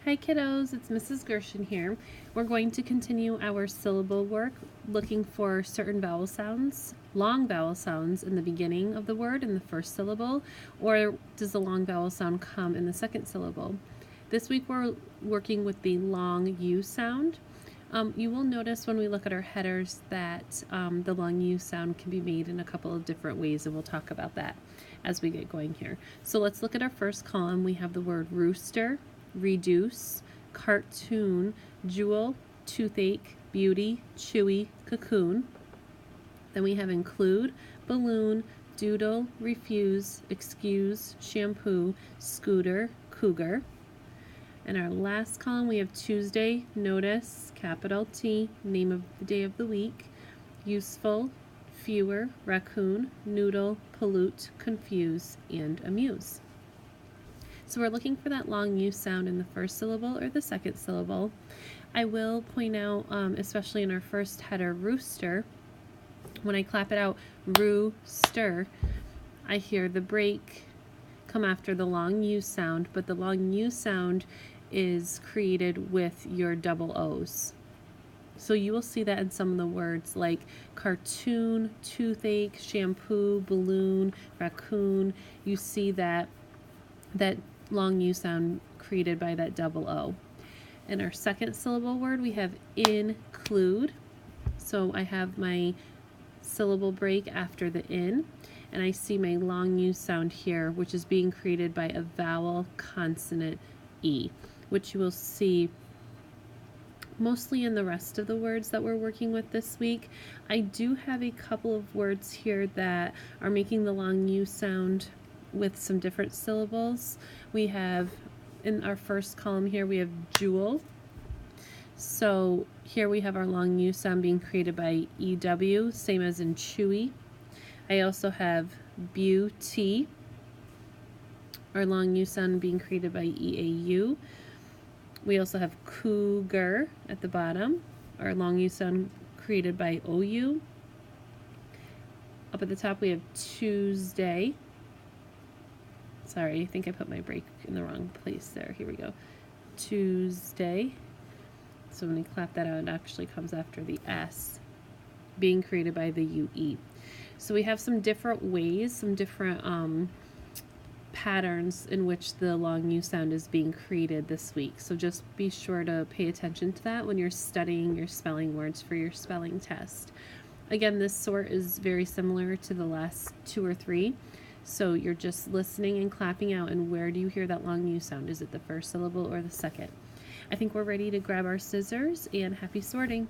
Hi kiddos, it's Mrs. Gershon here. We're going to continue our syllable work looking for certain vowel sounds, long vowel sounds in the beginning of the word in the first syllable, or does the long vowel sound come in the second syllable? This week we're working with the long U sound. You will notice when we look at our headers that the long U sound can be made in a couple of different ways, and we'll talk about that as we get going here. So let's look at our first column. We have the word rooster, reduce, cartoon, jewel, toothache, beauty, chewy, cocoon. Then we have include, balloon, doodle, refuse, excuse, shampoo, scooter, cougar. In our last column, we have Tuesday, notice, capital T, name of the day of the week, useful, fewer, raccoon, noodle, pollute, confuse, and amuse. So we're looking for that long U sound in the first syllable or the second syllable. I will point out, especially in our first header, rooster, when I clap it out, rooster, I hear the break come after the long U sound, but the long U sound is created with your double O's. So you will see that in some of the words like cartoon, toothache, shampoo, balloon, raccoon. You see that long U sound created by that double O. In our second syllable word, we have include. So I have my syllable break after the in, and I see my long U sound here, which is being created by a vowel consonant E, which you will see mostly in the rest of the words that we're working with this week. I do have a couple of words here that are making the long U sound with some different syllables. We have, in our first column here, we have jewel. So here we have our long U sound being created by EW, same as in chewy. I also have beauty, our long U sound being created by EAU. We also have cougar at the bottom, our long U sound created by OU. Up at the top we have Tuesday. Sorry, I think I put my break in the wrong place there. Here we go. Tuesday. So when we clap that out, it actually comes after the S, being created by the UE. So we have some different ways, some different patterns in which the long U sound is being created this week. So just be sure to pay attention to that when you're studying your spelling words for your spelling test. Again, this sort is very similar to the last two or three. So you're just listening and clapping out, and where do you hear that long U sound? Is it the first syllable or the second? I think we're ready to grab our scissors, and happy sorting.